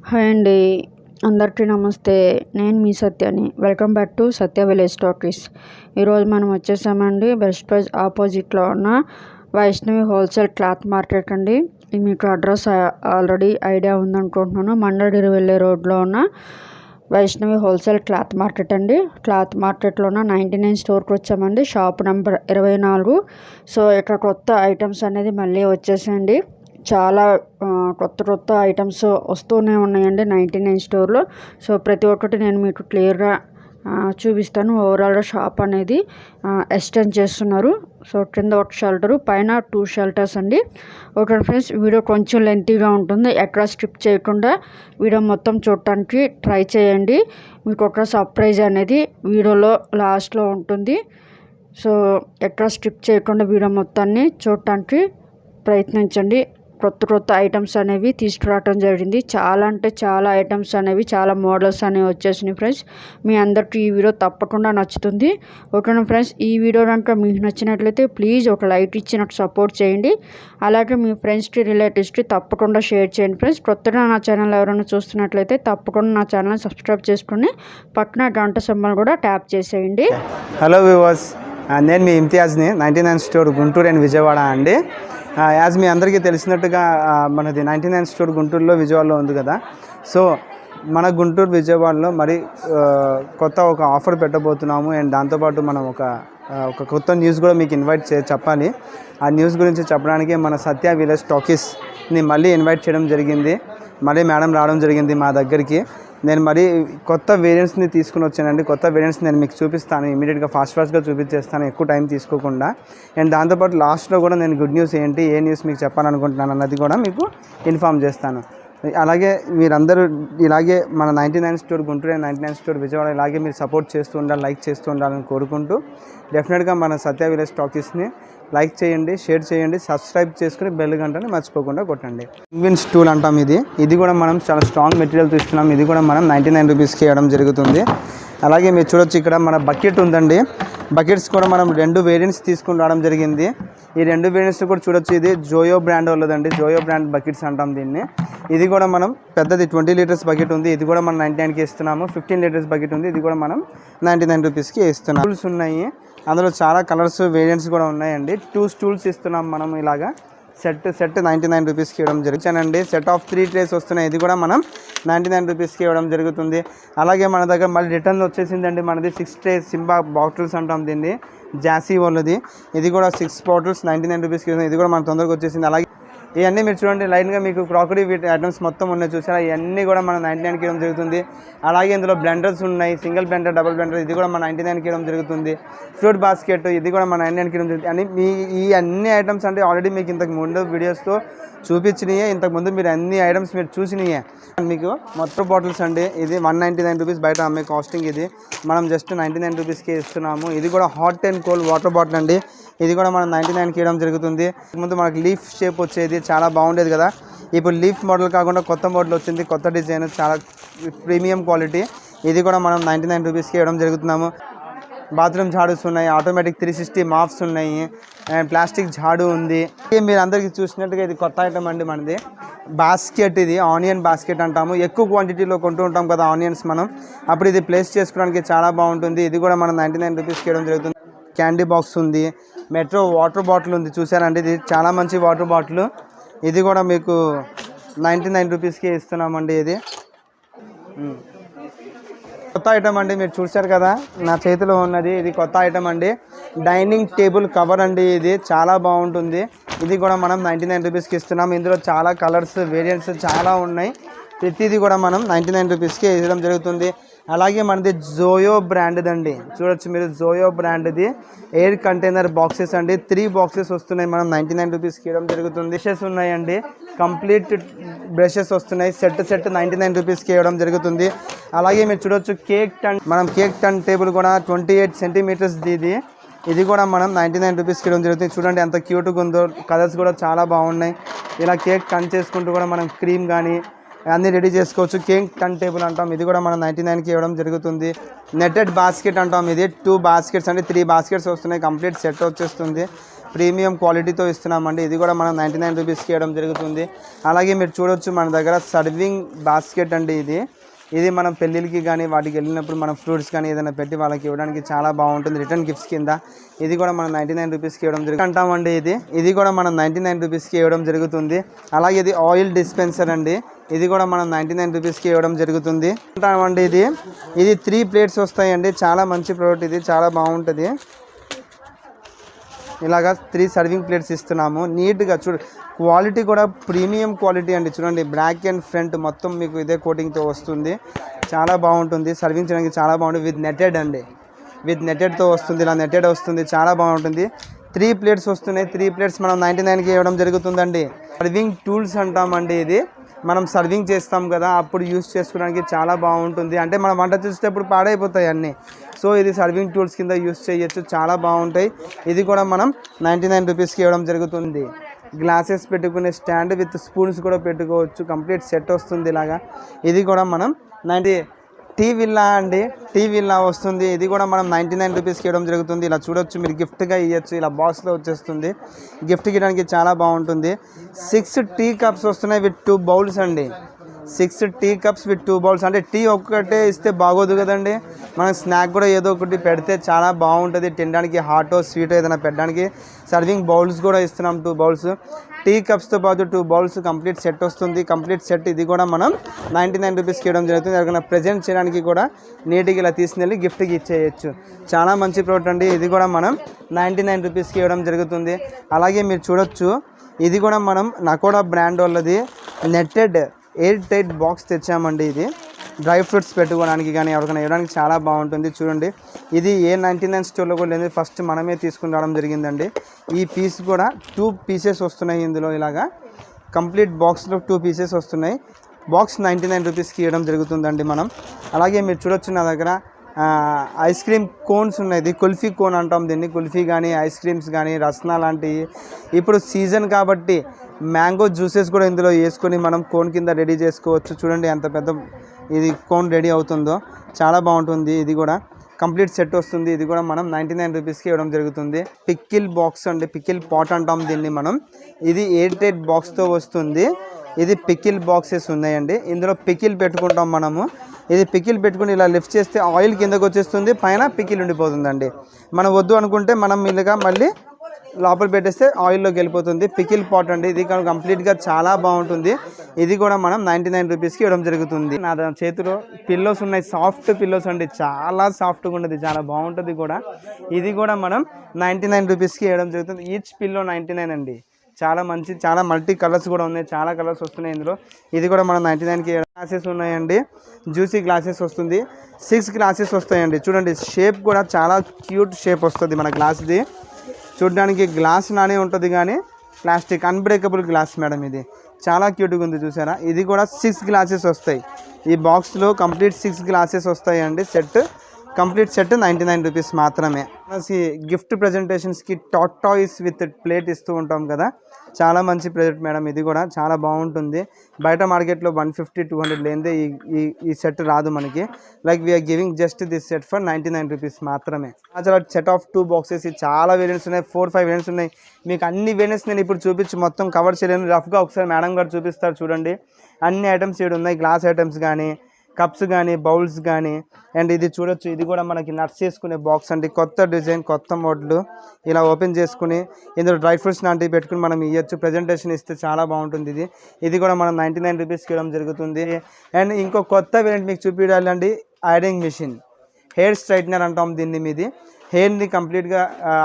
Hi అండి, అందరికీ నమస్తే. నేను మీ సత్యాని. Welcome back to Satya village stories. ఈరోజు మనం వచ్చేసామండి బెస్ట్ ప్రైస్ ఆపోజిట్లో ఉన్న వైష్ణవి హోల్సేల్ క్లాత్ మార్కెట్ అండి. మీకు అడ్రస్ ఆల్రెడీ ఐడియా ఉందనుకుంటున్నాను. మండడిరి వెళ్ళే రోడ్లో ఉన్న వైష్ణవి హోల్సేల్ క్లాత్ మార్కెట్ అండి. క్లాత్ మార్కెట్లో ఉన్న 99 స్టోర్కి వచ్చామండి. Shop number 24. సో ఇక్కడ కొత్త ఐటమ్స్ అనేది మళ్ళీ వచ్చేసాయండి. చాలా కొత్త ఐటమ్స్ వస్తూనే ఉన్నాయండి 99 స్టోర్లో. సో ప్రతి ఒక్కటి నేను మీకు క్లియర్గా చూపిస్తాను. ఓవరాల్గా షాప్ అనేది ఎక్స్టెండ్ చేస్తున్నారు. సో కింద ఒక షెల్టరు, పైన 2 షెల్టర్స్ అండి. ఓకే ఫ్రెండ్స్, వీడియో కొంచెం లెంతీగా ఉంటుంది. ఎక్కడ స్కిప్ చేయకుండా వీడియో మొత్తం చూడటానికి ట్రై చేయండి. మీకు ఒక సర్ప్రైజ్ అనేది వీడియోలో లాస్ట్లో ఉంటుంది. సో ఎక్కడ స్కిప్ చేయకుండా వీడియో మొత్తాన్ని చూడటానికి ప్రయత్నించండి. కొత్త ఐటమ్స్ అనేవి తీసుకురావడం జరిగింది. చాలా అంటే చాలా ఐటమ్స్ అనేవి, చాలా మోడల్స్ అనేవి వచ్చేసినాయి ఫ్రెండ్స్. మీ అందరికీ ఈ వీడియో తప్పకుండా నచ్చుతుంది. ఓకేనా ఫ్రెండ్స్, ఈ వీడియో కనుక మీకు నచ్చినట్లయితే ప్లీజ్ ఒక లైక్ ఇచ్చి నాకు సపోర్ట్ చేయండి. అలాగే మీ ఫ్రెండ్స్కి, రిలేటివ్స్కి తప్పకుండా షేర్ చేయండి ఫ్రెండ్స్. కొత్తగా నా ఛానల్ ఎవరైనా చూస్తున్నట్లయితే తప్పకుండా నా ఛానల్ సబ్స్క్రైబ్ చేసుకుని పక్కన గంట సింబల్ కూడా ట్యాప్ చేసేయండి. హలో వ్యూవర్స్, నేను మీ ఇమ్తియాజ్ని. 99 స్టోర్ గుంటూరు అండ్ విజయవాడ అండి. యాజ్ మీ అందరికీ తెలిసినట్టుగా మనది 99 స్టోర్ గుంటూరులో, విజయవాడలో ఉంది కదా. సో మన గుంటూరు, విజయవాడలో మరి కొత్త ఒక ఆఫర్ పెట్టబోతున్నాము. అండ్ దాంతోపాటు మనం ఒక కొత్త న్యూస్ కూడా మీకు చెప్పాలి. ఆ న్యూస్ గురించి చెప్పడానికి మన సత్య విలేజ్ స్టాకీస్ని మళ్ళీ ఇన్వైట్ చేయడం జరిగింది. మళ్ళీ మేడం రావడం జరిగింది మా దగ్గరికి. నేను మరి కొత్త వేరియంట్స్ని తీసుకుని వచ్చానండి. కొత్త వేరియంట్స్ నేను మీకు చూపిస్తాను. ఇమీడియట్గా ఫాస్ట్గా చూపించేస్తాను, ఎక్కువ టైం తీసుకోకుండా. అండ్ దాంతోపాటు లాస్ట్లో కూడా నేను గుడ్ న్యూస్ ఏంటి, ఏ న్యూస్ మీకు చెప్పాలనుకుంటున్నాను అన్నది కూడా మీకు ఇన్ఫామ్ చేస్తాను. అలాగే మీరందరూ ఇలాగే మన 99 స్టోర్ గుంటూరు, 99 స్టోర్ విజయవాడ ఇలాగే మీరు సపోర్ట్ చేస్తూ ఉండాలి, లైక్ చేస్తూ ఉండాలని కోరుకుంటూ, డెఫినెట్గా మన సత్య విలేజ్ స్టాకీస్ని లైక్ చేయండి, షేర్ చేయండి, సబ్స్క్రైబ్ చేసుకుని బెల్ గంటని మర్చిపోకుండా కొట్టండి. పెంగ్విన్ స్టూల్ అంటాం ఇది కూడా మనం చాలా స్ట్రాంగ్ మెటీరియల్తో ఇస్తున్నాం. ఇది కూడా మనం 99 రూపీస్కి ఇవ్వడం జరుగుతుంది. అలాగే మీరు చూడొచ్చు, ఇక్కడ మన బకెట్ ఉందండి. బకెట్స్ కూడా మనం 2 వేరియంట్స్ తీసుకుని రావడం జరిగింది. ఈ 2 వేరియంట్స్ కూడా చూడొచ్చు. ఇది జోయో బ్రాండ్ వాళ్ళదండి. జోయో బ్రాండ్ బకెట్స్ అంటాం దీన్ని. ఇది కూడా మనం పెద్దది 20 లీటర్స్ బకెట్ ఉంది. ఇది కూడా మనం 99కి ఇస్తున్నాము. 15 లీటర్స్ బకెట్ ఉంది. ఇది కూడా మనం 99 రూపీస్కి ఇస్తున్నాం. స్టూల్స్ ఉన్నాయి, అందులో చాలా కలర్స్, వేరియంట్స్ కూడా ఉన్నాయండి. 2 స్టూల్స్ ఇస్తున్నాం మనం. ఇలాగా సెట్ 99 రూపీస్కి ఇవ్వడం జరుగుతుందండి. సెట్ ఆఫ్ 3 ట్రేస్ వస్తున్నాయి. ఇది కూడా మనం 99 రూపీస్కి ఇవ్వడం జరుగుతుంది. అలాగే మన దగ్గర మళ్ళీ రిటర్న్ వచ్చేసిందండి. మనది 6 ట్రేస్ సింబా బాటిల్స్ అంటాం దీన్ని, జాసీ వాళ్ళది. ఇది కూడా 6 బాటిల్స్ 99 రూపీస్కి ఇస్తుంది. ఇది కూడా మన తొందరగా వచ్చేసింది. అలాగే ఇవన్నీ మీరు చూడండి, లైన్గా మీకు క్రాకరీ ఐటమ్స్ మొత్తం ఉన్నాయి చూసారా. ఇవన్నీ కూడా మనం 99కి ఇవ్వడం జరుగుతుంది. అలాగే ఇందులో బ్లెండర్స్ ఉన్నాయి, సింగిల్ బ్లెండర్, డబుల్ బ్లెండర్. ఇది కూడా మన 99కి ఇవ్వడం జరుగుతుంది. ఫ్రూట్ బాస్కెట్, ఇది కూడా మన 99కి ఇవ్వడం జరుగుతుంది. అని ఈ అన్ని ఐటమ్స్ అంటే ఆల్రెడీ మీకు ఇంతకు ముందు వీడియోస్తో చూపించినాయే. ఇంతకుముందు మీరు అన్ని ఐటమ్స్ మీరు చూసినాయే. మీకు మొత్తం బాటిల్స్ అండి. ఇది 199 రూపీస్ బయట అమ్మే కాస్టింగ్. ఇది మనం జస్ట్ 99 రూపీస్కి ఇస్తున్నాము. ఇది కూడా hot and cold water bottle అండి. ఇది కూడా మనం 99కి ఇవ్వడం జరుగుతుంది. ముందు మనకు లీఫ్ షేప్ వచ్చేది, చాలా బాగుండేది కదా. ఇప్పుడు లీఫ్ మోడల్ కాకుండా కొత్త మోడల్ వచ్చింది, కొత్త డిజైన్, చాలా ప్రీమియం క్వాలిటీ. ఇది కూడా మనం 99 రూపీస్కి ఇవ్వడం జరుగుతున్నాము. బాత్రూమ్ ఝాడూస్ ఉన్నాయి, ఆటోమేటిక్ 360 మాప్స్ ఉన్నాయి, అండ్ ప్లాస్టిక్ ఝాడూ ఉంది. మీరు అందరికీ చూసినట్టుగా ఇది కొత్త ఐటమ్ అండి మనది. బాస్కెట్, ఇది ఆనియన్ బాస్కెట్ అంటాము. ఎక్కువ క్వాంటిటీలో కొంటూ ఉంటాం కదా ఆనియన్స్ మనం, అప్పుడు ఇది ప్లేస్ చేసుకోవడానికి చాలా బాగుంటుంది. ఇది కూడా మనం 99 రూపీస్కి ఇవ్వడం జరుగుతుంది. క్యాండీ బాక్స్ ఉంది, మెట్రో వాటర్ బాటిల్ ఉంది చూసారండి. ఇది చాలా మంచి వాటర్ బాటిల్. ఇది కూడా మీకు 99 రూపీస్కి ఇస్తున్నామండి. ఇది కొత్త ఐటమ్ అండి. మీరు చూశారు కదా నా చేతిలో ఉన్నది, ఇది కొత్త ఐటమ్ అండి. డైనింగ్ టేబుల్ కవర్ అండి. ఇది చాలా బాగుంటుంది. ఇది కూడా మనం 99 రూపీస్కి ఇస్తున్నాం. ఇందులో చాలా కలర్స్, వేరియంట్స్ చాలా ఉన్నాయి. ప్రతిదీ కూడా మనం 99 రూపీస్కి ఇవ్వడం జరుగుతుంది. అలాగే మనది జోయో బ్రాండ్ది అండి. చూడొచ్చు మీరు, జోయో బ్రాండ్ది ఎయిర్ కంటైనర్ బాక్సెస్ అండి. 3 బాక్సెస్ వస్తున్నాయి. మనం 99 రూపీస్కి ఇవ్వడం జరుగుతుంది. బ్రషెస్ ఉన్నాయండి, కంప్లీట్ బ్రషెస్ వస్తున్నాయి. సెట్ 99 రూపీస్కి ఇవ్వడం జరుగుతుంది. అలాగే మీరు చూడొచ్చు మనం కేక్ టన్ టేబుల్ కూడా 28 సెంటీమీటర్స్ ఇది కూడా మనం 99 రూపీస్కి ఇవ్వడం జరుగుతుంది. చూడండి ఎంత క్యూట్గా ఉందో, కలర్స్ కూడా చాలా బాగున్నాయి. ఇలా కేక్ టన్ చేసుకుంటూ కూడా మనం క్రీమ్ కానీ అన్నీ రెడీ చేసుకోవచ్చు. కేక్ టన్ టేబుల్ అంటాం. ఇది కూడా మనం 99కి ఇవ్వడం జరుగుతుంది. నెట్టెడ్ బాస్కెట్ అంటాం. ఇది 2 బాస్కెట్స్ అంటే 3 బాస్కెట్స్ వస్తున్నాయి. కంప్లీట్ సెట్ వచ్చేస్తుంది. ప్రీమియం క్వాలిటీతో ఇస్తున్నామండి. ఇది కూడా మనం 99 రూపీస్కి ఇవ్వడం జరుగుతుంది. అలాగే మీరు చూడొచ్చు మన దగ్గర సర్వింగ్ బాస్కెట్ అండి. ఇది మనం పెళ్ళిళ్ళకి కానీ వాటికి వెళ్ళినప్పుడు మనం ఫ్రూట్స్ కానీ ఏదైనా పెట్టి వాళ్ళకి ఇవ్వడానికి చాలా బాగుంటుంది. రిటర్న్ గిఫ్ట్స్ కింద ఇది కూడా మనం 99 రూపీస్కి ఇవ్వడం జరుగుతుంది అంటామండి. ఇది కూడా మనం 99 రూపీస్కి ఇవ్వడం జరుగుతుంది. అలాగే ఇది ఆయిల్ డిస్పెన్సర్ అండి. ఇది కూడా మనం 99 రూపీస్కి ఇవ్వడం జరుగుతుంది అంటామండి. ఇది 3 ప్లేట్స్ వస్తాయండి. చాలా మంచి ప్రోడక్ట్, ఇది చాలా బాగుంటుంది. ఇలాగా 3 సర్వింగ్ ప్లేట్స్ ఇస్తున్నాము. నీట్గా క్వాలిటీ కూడా ప్రీమియం క్వాలిటీ అండి. చూడండి, బ్లాక్ అండ్ ఫ్రంట్ మొత్తం మీకు ఇదే కోటింగ్తో వస్తుంది. చాలా బాగుంటుంది, సర్వింగ్ చేయడానికి చాలా బాగుంటుంది. విత్ నెటెడ్ అండి, విత్ నెటెడ్తో వస్తుంది. ఇలా నెటెడ్ వస్తుంది, చాలా బాగుంటుంది. 3 ప్లేట్స్ వస్తున్నాయి. 3 ప్లేట్స్ మనం 99కి ఇవ్వడం జరుగుతుందండి. సర్వింగ్ టూల్స్ అంటామండి. ఇది మనం సర్వింగ్ చేస్తాం కదా, అప్పుడు యూస్ చేసుకోవడానికి చాలా బాగుంటుంది. అంటే మనం వంట చేసేటప్పుడు పాడైపోతాయి అన్నీ. సో ఇది సర్వింగ్ టూల్స్ కింద యూస్ చేయొచ్చు, చాలా బాగుంటాయి. ఇది కూడా మనం 99 రూపీస్కి ఇవ్వడం జరుగుతుంది. గ్లాసెస్ పెట్టుకునే స్టాండ్ విత్ స్పూన్స్ కూడా పెట్టుకోవచ్చు. కంప్లీట్ సెట్ వస్తుంది ఇలాగా. ఇది కూడా మనం టీ విల్లా అండి, టీ విల్లా వస్తుంది. ఇది కూడా మనం 99 రూపీస్కి ఇవ్వడం జరుగుతుంది. ఇలా చూడొచ్చు, మీరు గిఫ్ట్గా ఇవ్వచ్చు. ఇలా బాక్స్లో వచ్చేస్తుంది, గిఫ్ట్కి ఇవ్వడానికి చాలా బాగుంటుంది. 6 టీ కప్స్ వస్తున్నాయి విత్ 2 బౌల్స్ అండి. 6 టీ కప్స్ విత్ 2 బౌల్స్. అంటే టీ ఒక్కటే ఇస్తే బాగోదు కదండి, మనం స్నాక్ కూడా ఏదో ఒకటి పెడితే చాలా బాగుంటుంది తినడానికి. హాటో స్వీటో ఏదైనా పెట్టడానికి సర్వింగ్ బౌల్స్ కూడా ఇస్తున్నాం. 2 బౌల్స్ టీ కప్స్తో పాటు 2 బౌల్స్ కంప్లీట్ సెట్ వస్తుంది. కంప్లీట్ సెట్ ఇది కూడా మనం 99 రూపీస్కి ఇవ్వడం జరుగుతుంది. ఎవరికైనా ప్రజెంట్ చేయడానికి కూడా నీట్గా ఇలా తీసుకెళ్ళి గిఫ్ట్కి ఇచ్చేయచ్చు. చాలా మంచి ప్రోడక్ట్ అండి. ఇది కూడా మనం 99 రూపీస్కి ఇవ్వడం జరుగుతుంది. అలాగే మీరు చూడొచ్చు, ఇది కూడా మనం నకోడా బ్రాండ్ వాళ్ళది నెట్టెడ్ ఎయిర్ టైట్ బాక్స్ తెచ్చామండి. ఇది డ్రై ఫ్రూట్స్ పెట్టుకోవడానికి కానీ ఎవరికైనా ఇవ్వడానికి చాలా బాగుంటుంది. చూడండి, ఇది ఏ 99 స్టోర్లో కూడా లేదు, ఫస్ట్ మనమే తీసుకుని రావడం జరిగిందండి. ఈ పీస్ కూడా 2 పీసెస్ వస్తున్నాయి ఇందులో. ఇలాగా కంప్లీట్ బాక్స్లో 2 పీసెస్ వస్తున్నాయి. బాక్స్ 99 రూపీస్కి ఇవ్వడం జరుగుతుందండి మనం. అలాగే మీరు చూడొచ్చు, నా దగ్గర ఐస్ క్రీమ్ కోన్స్ ఉన్నాయి. ఇది కుల్ఫీ కోన్ అంటాం దీన్ని. కుల్ఫీ కానీ ఐస్ క్రీమ్స్ కానీ రస్నా లాంటివి. ఇప్పుడు సీజన్ కాబట్టి మ్యాంగో జ్యూసెస్ కూడా ఇందులో వేసుకొని మనం కోన్ కింద రెడీ చేసుకోవచ్చు. చూడండి ఎంత పెద్ద ఇది కోన్ రెడీ అవుతుందో, చాలా బాగుంటుంది. ఇది కూడా కంప్లీట్ సెట్ వస్తుంది. ఇది కూడా మనం 99 రూపీస్కి ఇవ్వడం జరుగుతుంది. పిక్కిల్ బాక్స్ అండి, పిక్కిల్ పాట్ అంటాం దీన్ని మనం. ఇది ఎయిర్ టైట్ బాక్స్తో వస్తుంది. ఇది పికిల్ బాక్సెస్ ఉన్నాయండి. ఇందులో పికిల్ పెట్టుకుంటాం మనము. ఇది పికిల్ పెట్టుకుని ఇలా లిఫ్ట్ చేస్తే ఆయిల్ కిందకు వచ్చేస్తుంది, పైన పికిల్ ఉండిపోతుందండి. మనం వద్దు అనుకుంటే మనం ఇలాగా మళ్ళీ లోపల పెట్టేస్తే ఆయిల్లోకి వెళ్ళిపోతుంది. పికిల్ పాట్ అండి. ఇది కంప్లీట్గా చాలా బాగుంటుంది. ఇది కూడా మనం 99 రూపీస్కి ఇవ్వడం జరుగుతుంది. నా చేతిలో పిల్లోస్ ఉన్నాయి, సాఫ్ట్ పిల్లోస్ అండి. చాలా సాఫ్ట్గా ఉంటుంది, చాలా బాగుంటుంది కూడా. ఇది కూడా మనం 99 రూపీస్కి ఇవ్వడం జరుగుతుంది. ఈచ్ పిల్లో 99 అండి. చాలా మంచి, చాలా మల్టీ కలర్స్ కూడా ఉన్నాయి, చాలా కలర్స్ వస్తున్నాయి ఇందులో. ఇది కూడా మనం 99కి గ్లాసెస్ ఉన్నాయండి. జ్యూసీ గ్లాసెస్ వస్తుంది. 6 గ్లాసెస్ వస్తాయండి. చూడండి, షేప్ కూడా చాలా క్యూట్ షేప్ వస్తుంది మన గ్లాస్ది. చూడడానికి గ్లాస్ లానే ఉంటుంది కానీ ప్లాస్టిక్ అన్బ్రేకబుల్ గ్లాస్ మేడం. ఇది చాలా క్యూట్గా ఉంది, చూసారా. ఇది కూడా 6 గ్లాసెస్ వస్తాయి ఈ బాక్స్లో. కంప్లీట్ 6 గ్లాసెస్ వస్తాయండి. సెట్ కంప్లీట్ సెట్ 99 రూపీస్ మాత్రమే. గిఫ్ట్ ప్రజెంటేషన్స్కి టాయ్స్ విత్ ప్లేట్ ఇస్తూ ఉంటాం కదా, చాలా మంచి ప్రోడక్ట్ మేడం. ఇది కూడా చాలా బాగుంటుంది. బయట మార్కెట్లో 150-200 లేనిదే ఈ సెట్ రాదు మనకి. Like we're giving just this set for 99 rupees మాత్రమే. చాలా సెట్ ఆఫ్ 2 బాక్సెస్. చాలా వేరియంట్స్ ఉన్నాయి, 4-5 వేరియంట్స్ ఉన్నాయి. మీకు అన్ని వేరియంట్స్ నేను ఇప్పుడు చూపించి మొత్తం కవర్ చేయలేను. రఫ్గా ఒకసారి మేడం గారు చూపిస్తారు, చూడండి. అన్ని ఐటమ్స్ ఇక్కడ ఉన్నాయి, గ్లాస్ ఐటమ్స్ కానీ, కప్స్ కానీ, బౌల్స్ కానీ. అండ్ ఇది చూడొచ్చు, ఇది కూడా మనకి నట్స్ చేసుకునే బాక్స్ అండి. కొత్త డిజైన్, కొత్త మోడల్. ఇలా ఓపెన్ చేసుకుని ఇందులో డ్రై ఫ్రూట్స్ లాంటివి పెట్టుకుని మనం ఇవ్వచ్చు. ప్రజెంటేషన్ ఇస్తే చాలా బాగుంటుంది. ఇది కూడా మనం 99 రూపీస్కి ఇవ్వడం జరుగుతుంది. అండ్ ఇంకో కొత్త వేరియంట్ మీకు చూపించాలండి, ఐరనింగ్ మిషన్. హెయిర్ స్ట్రైట్నర్ అంటాం దీన్ని. మీది హెయిర్ని కంప్లీట్గా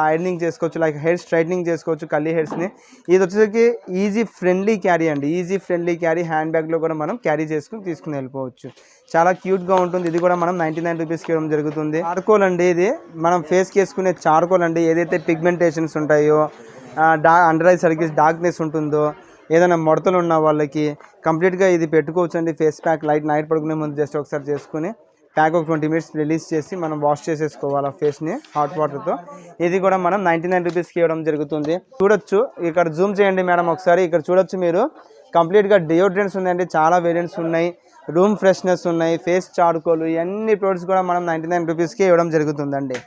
ఐరనింగ్ చేసుకోవచ్చు, లైక్ హెయిర్ స్ట్రైట్నింగ్ చేసుకోవచ్చు, కల్లీ హెయిర్స్ని. ఇది వచ్చేసరికి ఈజీ ఫ్రెండ్లీ క్యారీ అండి. ఈజీ ఫ్రెండ్లీ క్యారీ, హ్యాండ్ బ్యాగ్లో కూడా మనం క్యారీ చేసుకుని తీసుకుని వెళ్ళిపోవచ్చు. చాలా క్యూట్గా ఉంటుంది. ఇది కూడా మనం 99 రూపీస్కి ఇవ్వడం జరుగుతుంది. చార్కోల్ అండి. ఇది మనం ఫేస్కి వేసుకునే చార్కోల్ అండి. ఏదైతే పిగ్మెంటేషన్స్ ఉంటాయో, అండర్ ఐ సర్కిల్స్ డార్క్నెస్ ఉంటుందో, ఏదైనా ముడతలు ఉన్న వాళ్ళకి కంప్లీట్గా ఇది పెట్టుకోవచ్చు అండి. ఫేస్ ప్యాక్ నైట్ పడుకునే ముందు జస్ట్ ఒకసారి చేసుకుని ప్యాక్ ఒక 20 మినిట్స్ రిలీజ్ చేసి మనం వాష్ చేసేసుకోవాలి ఫేస్ని హాట్ వాటర్తో. ఇది కూడా మనం 99 రూపీస్కి ఇవ్వడం జరుగుతుంది. చూడొచ్చు, ఇక్కడ జూమ్ చేయండి మేడం ఒకసారి. ఇక్కడ చూడొచ్చు మీరు, కంప్లీట్గా డియోడ్రెంట్స్ ఉన్నాయండి. చాలా వేరియంట్స్ ఉన్నాయి. రూమ్ ఫ్రెష్నెస్ ఉన్నాయి, ఫేస్ చార్కోల్, ఇవన్నీ ప్రొడక్ట్స్ కూడా మనం 99 రూపీస్కి ఇవ్వడం జరుగుతుందండి.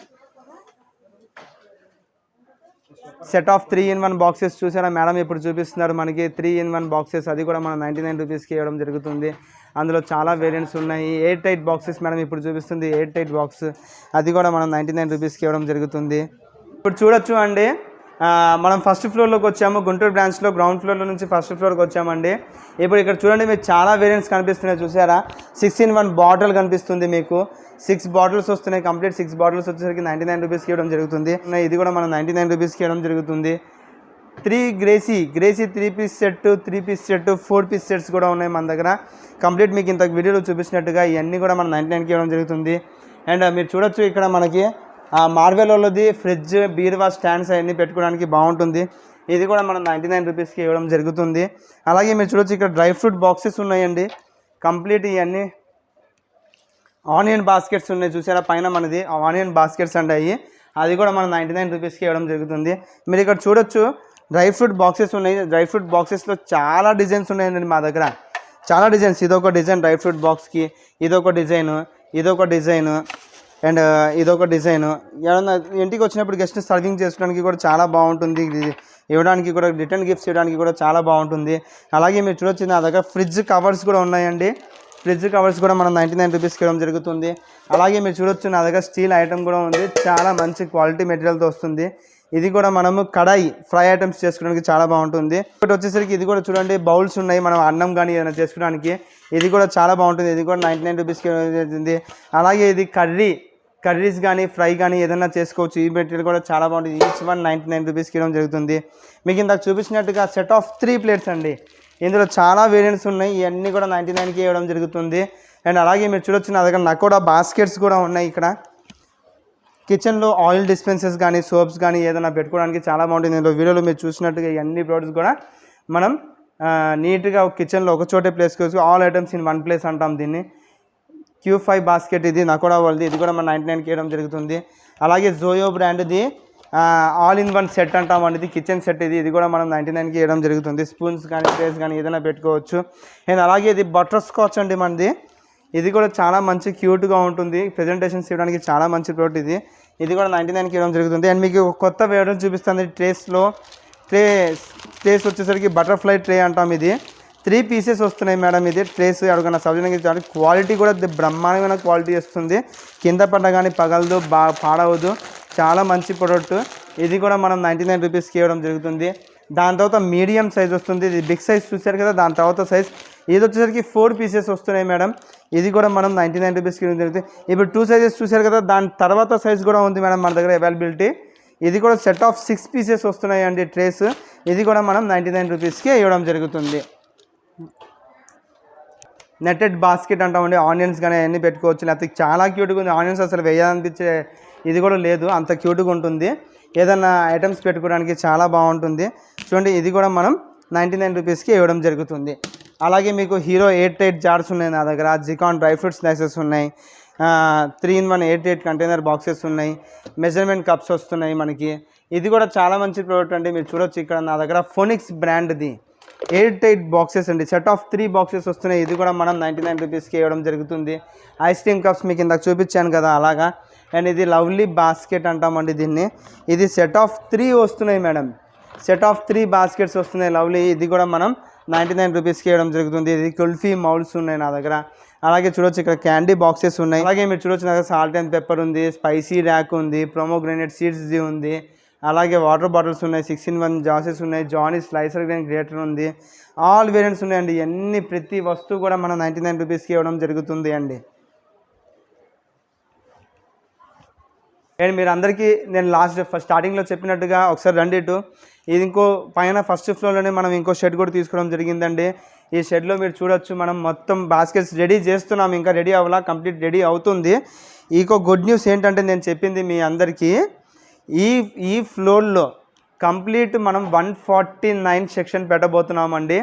సెట్ ఆఫ్ 3-in-1 బాక్సెస్ చూసారా మేడం, ఇప్పుడు చూపిస్తున్నారు మనకి 3-in-1 బాక్సెస్. అది కూడా మనం 99 రూపీస్కి ఇవ్వడం జరుగుతుంది. అందులో చాలా వేరియంట్స్ ఉన్నాయి. 8 బాక్సెస్ మేడం ఇప్పుడు చూపిస్తుంది, 8 బాక్స్. అది కూడా మనం 99 రూపీస్కి ఇవ్వడం జరుగుతుంది. ఇప్పుడు చూడొచ్చు అండి, మనం ఫస్ట్ ఫ్లోర్లోకి వచ్చాము. గుంటూరు బ్రాంచ్లో గ్రౌండ్ ఫ్లోర్లో నుంచి ఫస్ట్ ఫ్లోర్కి వచ్చామండి. ఇప్పుడు ఇక్కడ చూడండి, మీకు చాలా వేరియంట్స్ కనిపిస్తున్నాయి చూసారా. 6-in-1 బాటిల్ కనిపిస్తుంది మీకు. 6 బాటిల్స్ వస్తున్నాయి. కంప్లీట్ 6 బాటిల్స్ వచ్చేసరికి 99 రూపీస్కి ఇవ్వడం జరుగుతుంది. ఇది కూడా మనం 99 రూపీస్కి ఇవ్వడం జరుగుతుంది. 3 గ్రేసీ 3 piece set, 3 piece set, 4 piece sets కూడా ఉన్నాయి మన దగ్గర. కంప్లీట్ మీకు ఇంత వీడియోలో చూపించినట్టుగా ఇవన్నీ కూడా మనం 99కి ఇవ్వడం జరుగుతుంది. అండ్ మీరు చూడొచ్చు ఇక్కడ మనకి మార్వెల్లోది ఫ్రిడ్జ్, బీరువా స్టాండ్స్ అవన్నీ పెట్టుకోవడానికి బాగుంటుంది. ఇది కూడా మనం 99 రూపీస్కి ఇవ్వడం జరుగుతుంది. అలాగే మీరు చూడొచ్చు ఇక్కడ డ్రై ఫ్రూట్ బాక్సెస్ ఉన్నాయండి. కంప్లీట్ ఇవన్నీ ఆనియన్ బాస్కెట్స్ ఉన్నాయి చూసారా, పైన మనది ఆనియన్ బాస్కెట్స్ అంటాయి. అది కూడా మనం 99 రూపీస్కి ఇవ్వడం జరుగుతుంది. మీరు ఇక్కడ చూడొచ్చు డ్రై ఫ్రూట్ బాక్సెస్ ఉన్నాయి. డ్రై ఫ్రూట్ బాక్సెస్లో చాలా డిజైన్స్ ఉన్నాయండి మా దగ్గర, చాలా డిజైన్స్. ఇదొక డిజైన్ డ్రై ఫ్రూట్ బాక్స్కి, ఇదొక డిజైను, ఇదొక డిజైను, అండ్ ఇదొక డిజైను. ఏమన్నా ఇంటికి వచ్చినప్పుడు గెస్ట్ సర్వింగ్ చేసుకోవడానికి కూడా చాలా బాగుంటుంది. ఇవ్వడానికి కూడా రిటర్న్ గిఫ్ట్స్ ఇవ్వడానికి కూడా చాలా బాగుంటుంది. అలాగే మీరు చూడొచ్చు నా దగ్గర ఫ్రిడ్జ్ కవర్స్ కూడా ఉన్నాయండి. ఫ్రిడ్జ్ కవర్స్ కూడా మనం 99 రూపీస్కి ఇవ్వడం జరుగుతుంది. అలాగే మీరు చూడొచ్చు నా దగ్గర స్టీల్ ఐటమ్ కూడా ఉంది, చాలా మంచి క్వాలిటీ మెటీరియల్తో వస్తుంది. ఇది కూడా మనము కడాయి ఫ్రై ఐటమ్స్ చేసుకోవడానికి చాలా బాగుంటుంది. ఒకటి వచ్చేసరికి ఇది కూడా చూడండి, బౌల్స్ ఉన్నాయి మనం అన్నం కానీ ఏదైనా చేసుకోవడానికి. ఇది కూడా చాలా బాగుంటుంది. ఇది కూడా 99 రూపీస్కి ఇవ్వడం జరుగుతుంది. అలాగే ఇది కర్రీస్ కానీ ఫ్రై కానీ ఏదైనా చేసుకోవచ్చు. ఈ మెటీరియల్ కూడా చాలా బాగుంటుంది. ఈచ్ వన్ 99 రూపీస్కి ఇవ్వడం జరుగుతుంది. మీకు ఇందాక చూపించినట్టుగా సెట్ ఆఫ్ 3 ప్లేట్స్ అండి. ఇందులో చాలా వేరియంట్స్ ఉన్నాయి. ఇవన్నీ కూడా 99కి ఇవ్వడం జరుగుతుంది. అండ్ అలాగే మీరు చూడొచ్చు నా దగ్గర నకోడా బాస్కెట్స్ కూడా ఉన్నాయి. ఇక్కడ కిచెన్లో ఆయిల్ డిస్పెన్సర్స్ కానీ సోప్స్ కానీ ఏదైనా పెట్టుకోవడానికి చాలా బాగుంటుంది. ఇందులో వీడియోలో మీరు చూసినట్టుగా ఇవన్నీ ప్రోడక్ట్స్ కూడా మనం నీట్గా కిచెన్లో ఒక చోటే ప్లేస్ కోసం ఆల్ ఐటమ్స్ ఇన్ 1 ప్లేస్ అంటాం దీన్ని. Q5 బాస్కెట్ ఇది నకోడా వాళ్ళది. ఇది కూడా మనం 99కి ఇవ్వడం జరుగుతుంది. అలాగే జోయో బ్రాండ్ది ఆల్ ఇన్ 1 సెట్ అంటామండి, ఇది కిచెన్ సెట్. ఇది కూడా మనం 99కి ఇవ్వడం జరుగుతుంది. స్పూన్స్ కానీ ట్రేస్ కానీ ఏదైనా పెట్టుకోవచ్చు. అండ్ అలాగే ఇది బటర్ స్కాచ్ అండి మనది. ఇది కూడా చాలా మంచి క్యూట్గా ఉంటుంది. ప్రజెంటేషన్స్ ఇవ్వడానికి చాలా మంచి ప్రోడక్ట్ ఇది. ఇది కూడా 99కి ఇవ్వడం జరుగుతుంది. అండ్ మీకు కొత్త వేయడం చూపిస్తుంది. ట్రేస్ వచ్చేసరికి బటర్ఫ్లై ట్రే అంటాం. ఇది 3 పీసెస్ వస్తున్నాయి మేడం. ఇది ట్రేస్ అడుగున్న సౌజన్యంగా క్వాలిటీ కూడా బ్రహ్మాండమైన క్వాలిటీ వస్తుంది. కింద పడ్డ కానీ పగలదు, పాడవదు. చాలా మంచి ప్రోడక్ట్. ఇది కూడా మనం 99 రూపీస్కి ఇవ్వడం జరుగుతుంది. దాని తర్వాత మీడియం సైజ్ వస్తుంది. ఇది బిగ్ సైజ్ చూసారు కదా, దాని తర్వాత సైజ్ ఇది వచ్చేసరికి 4 పీసెస్ వస్తున్నాయి మేడం. ఇది కూడా మనం 99 రూపీస్కి ఇవ్వడం జరుగుతుంది. ఇప్పుడు 2 సైజెస్ చూసారు కదా, దాని తర్వాత సైజ్ కూడా ఉంది మేడం మన దగ్గర అవైలబిలిటీ. ఇది కూడా సెట్ ఆఫ్ 6 పీసెస్ వస్తున్నాయి అండి ట్రేస్. ఇది కూడా మనం 99 రూపీస్కి ఇవ్వడం జరుగుతుంది. నెట్టెడ్ బాస్కెట్ అంటామండి. ఆనియన్స్ కానీ అవన్నీ పెట్టుకోవచ్చు. లేకపోతే చాలా క్యూట్గా ఉంది. ఆనియన్స్ అసలు వేయాలనిపించే ఇది కూడా లేదు, అంత క్యూట్గా ఉంటుంది. ఏదైనా ఐటమ్స్ పెట్టుకోవడానికి చాలా బాగుంటుంది. చూడండి, ఇది కూడా మనం 99 రూపీస్కి ఇవ్వడం జరుగుతుంది. అలాగే మీకు హీరో 8 జార్స్ ఉన్నాయి నా దగ్గర. జికాన్ డ్రై ఫ్రూట్ స్లైసెస్ ఉన్నాయి. 3-in-1 8 కంటైనర్ బాక్సెస్ ఉన్నాయి. మెజర్మెంట్ కప్స్ వస్తున్నాయి మనకి. ఇది కూడా చాలా మంచి ప్రోడక్ట్ అండి. మీరు చూడొచ్చు ఇక్కడ నా దగ్గర ఫోనిక్స్ బ్రాండ్ది 8 బాక్సెస్ అండి. సెట్ ఆఫ్ 3 బాక్సెస్ వస్తున్నాయి. ఇది కూడా మనం 99 రూపీస్కి ఇవ్వడం జరుగుతుంది. ఐస్ క్రీమ్ కప్స్ మీకు ఇందాక చూపించాను కదా అలాగా. అండ్ ఇది లవ్లీ బాస్కెట్ అంటామండి దీన్ని. ఇది సెట్ ఆఫ్ 3 వస్తున్నాయి మేడం. సెట్ ఆఫ్ 3 బాస్కెట్స్ వస్తున్నాయి లవ్లీ. ఇది కూడా మనం 99 రూపీస్కి ఇవ్వడం జరుగుతుంది. ఇది కుల్ఫీ మౌల్స్ ఉన్నాయి నా దగ్గర. అలాగే చూడొచ్చు ఇక్కడ క్యాండీ బాక్సెస్ ఉన్నాయి. అలాగే మీరు చూడొచ్చు నా దగ్గర సాల్ట్ అండ్ పెప్పర్ ఉంది, స్పైసీ ర్యాక్ ఉంది, ప్రోమోగ్రానేట్ సీడ్స్ది ఉంది. అలాగే వాటర్ బాటిల్స్ ఉన్నాయి, 6-in-1 జాసెస్ ఉన్నాయి, జానీ స్లైసర్ గ్రైండ్ గ్రేటర్ ఉంది. ఆల్ వేరియంట్స్ ఉన్నాయండి. ప్రతి వస్తువు కూడా మనం 99 రూపీస్కి ఇవ్వడం జరుగుతుంది అండి. అండ్ మీరు అందరికీ నేను స్టార్టింగ్లో చెప్పినట్టుగా ఒకసారి రండి ఇటు. ఇది ఇంకో పైన ఫస్ట్ ఫ్లోర్లోనే మనం ఇంకో షెడ్ కూడా తీసుకోవడం జరిగిందండి. ఈ షెడ్లో మీరు చూడొచ్చు మనం మొత్తం బాస్కెట్స్ రెడీ చేస్తున్నాం. ఇంకా రెడీ అవ్వాలా, కంప్లీట్ రెడీ అవుతుంది. ఇంకో గుడ్ న్యూస్ ఏంటంటే నేను చెప్పింది మీ అందరికీ, ఈ ఫ్లోర్లో కంప్లీట్ మనం 149 సెక్షన్ పెట్టబోతున్నామండి.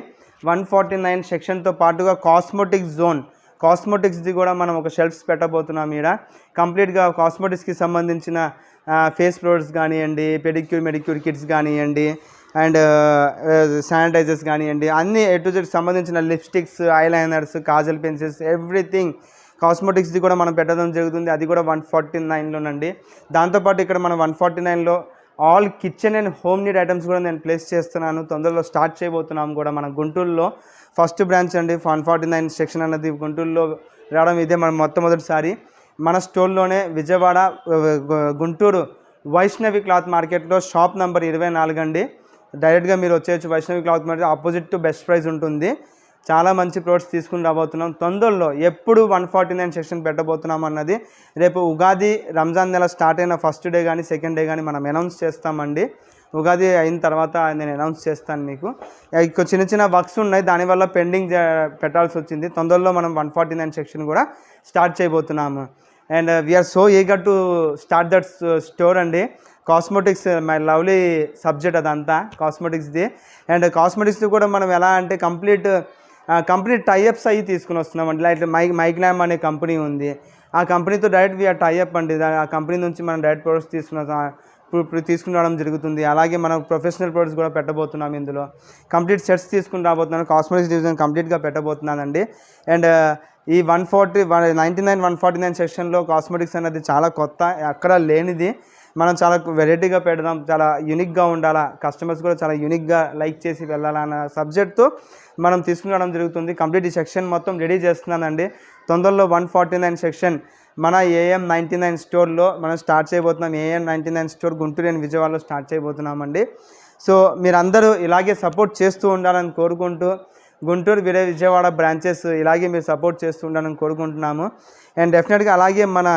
149 సెక్షన్తో పాటుగా కాస్మోటిక్స్ది కూడా మనం ఒక షెల్ఫ్స్ పెట్టబోతున్నాం. ఇక్కడ కంప్లీట్గా కాస్మోటిక్స్కి సంబంధించిన ఫేస్ ప్రొడక్ట్స్ కానివ్వండి, మెడిక్యూర్ కిట్స్ కానివ్వండి, అండ్ శానిటైజర్స్ కానివ్వండి, అన్నీ A to Z సంబంధించిన lipsticks, eyeliners, kajal pencils, everything కాస్మోటిక్స్ది కూడా మనం పెట్టడం జరుగుతుంది. అది కూడా 149లోనండి. దాంతోపాటు ఇక్కడ మనం 149లో all kitchen and home need items కూడా నేను ప్లేస్ చేస్తున్నాను. తొందరలో స్టార్ట్ చేయబోతున్నాము కూడా మన గుంటూరులో ఫస్ట్ బ్రాంచ్ అండి. 149 సెక్షన్ అన్నది గుంటూరులో రావడం ఇదే మన మొట్టమొదటిసారి. మన స్టోర్లోనే విజయవాడ గుంటూరు వైష్ణవి క్లాత్ మార్కెట్లో షాప్ నెంబర్ 24 అండి. డైరెక్ట్గా మీరు వచ్చేయచ్చు. Vaishnavi cloth market opposite to best price ఉంటుంది. చాలా మంచి ప్రోడక్ట్స్ తీసుకుని రాబోతున్నాం. తొందరలో ఎప్పుడు 149 సెక్షన్ పెట్టబోతున్నాం అన్నది రేపు ఉగాది రంజాన్ నెల స్టార్ట్ అయిన ఫస్ట్ డే కానీ సెకండ్ డే కానీ మనం అనౌన్స్ చేస్తామండి. ఉగాది అయిన తర్వాత నేను అనౌన్స్ చేస్తాను మీకు. చిన్న చిన్న వర్క్స్ ఉన్నాయి, దానివల్ల పెండింగ్ పెట్టాల్సి వచ్చింది. తొందరలో మనం 149 సెక్షన్ కూడా స్టార్ట్ చేయబోతున్నాము. And we're so eager to start that store అండి. కాస్మెటిక్స్ మై లవ్లీ సబ్జెక్ట్ అదంతా కాస్మెటిక్స్ది. అండ్ కాస్మెటిక్స్ కూడా మనం ఎలా అంటే కంప్లీట్ టైఅప్స్ అయ్యి తీసుకుని వస్తున్నామండి. లైక్ మైగ్లామ్ అనే కంపెనీ ఉంది. ఆ కంపెనీతో డైరెక్ట్ వీఆర్ టైఅప్ అండి. ఆ కంపెనీ నుంచి మనం డైరెక్ట్ ప్రొడక్ట్స్ తీసుకుని రావడం జరుగుతుంది. అలాగే మనం ప్రొఫెషనల్ ప్రొడక్ట్స్ కూడా పెట్టబోతున్నాం. ఇందులో కంప్లీట్ సెట్స్ తీసుకుని రాబోతున్నాను. కాస్మెటిక్స్ డివిజన్ కంప్లీట్గా పెట్టబోతున్నానండి. అండ్ ఈ 149 సెక్షన్లో కాస్మెటిక్స్ అనేది చాలా కొత్త, అక్కడ లేనిది. మనం చాలా వెరైటీగా పెడదాం, చాలా యూనిక్గా ఉండాలా, కస్టమర్స్ కూడా చాలా యూనిక్గా లైక్ చేసి వెళ్ళాలన్న సబ్జెక్ట్తో మనం తీసుకురావడం జరుగుతుంది. కంప్లీట్ ఈ సెక్షన్ మొత్తం రెడీ చేస్తున్నానండి. తొందరలో 149 సెక్షన్ మన AM 99 స్టోర్లో మనం స్టార్ట్ చేయబోతున్నాం. AM 99 స్టోర్ గుంటూరు అండ్ విజయవాడలో స్టార్ట్ చేయబోతున్నామండి. సో మీరందరూ ఇలాగే సపోర్ట్ చేస్తూ ఉండాలని కోరుకుంటూ, గుంటూరు విజయవాడ బ్రాంచెస్ ఇలాగే మీరు సపోర్ట్ చేస్తూ ఉండాలని కోరుకుంటున్నాము. అండ్ డెఫినెట్గా అలాగే మన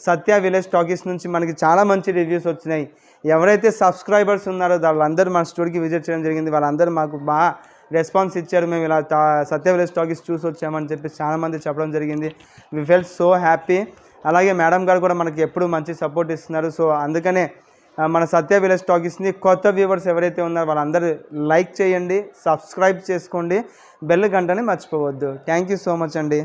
సత్య విలేజ్ స్టాకీస్ నుంచి మనకి చాలా మంచి రివ్యూస్ వచ్చినాయి. ఎవరైతే సబ్స్క్రైబర్స్ ఉన్నారో వాళ్ళందరూ మన స్టోర్కి విజిట్ చేయడం జరిగింది. వాళ్ళందరూ మాకు బాగా రెస్పాన్స్ ఇచ్చారు. మేము ఇలా సత్య విలేజ్ స్టాకీస్ చూసి వచ్చామని చెప్పి చాలామంది చెప్పడం జరిగింది. We felt so happy. అలాగే మేడం గారు కూడా మనకి ఎప్పుడు మంచి సపోర్ట్ ఇస్తున్నారు. సో అందుకనే మన సత్య విలేజ్ స్టాకీస్ని కొత్త వ్యూవర్స్ ఎవరైతే ఉన్నారో వాళ్ళందరూ లైక్ చేయండి, సబ్స్క్రైబ్ చేసుకోండి, బెల్ గంటని మర్చిపోవద్దు. థ్యాంక్ యూ సో మచ్ అండి.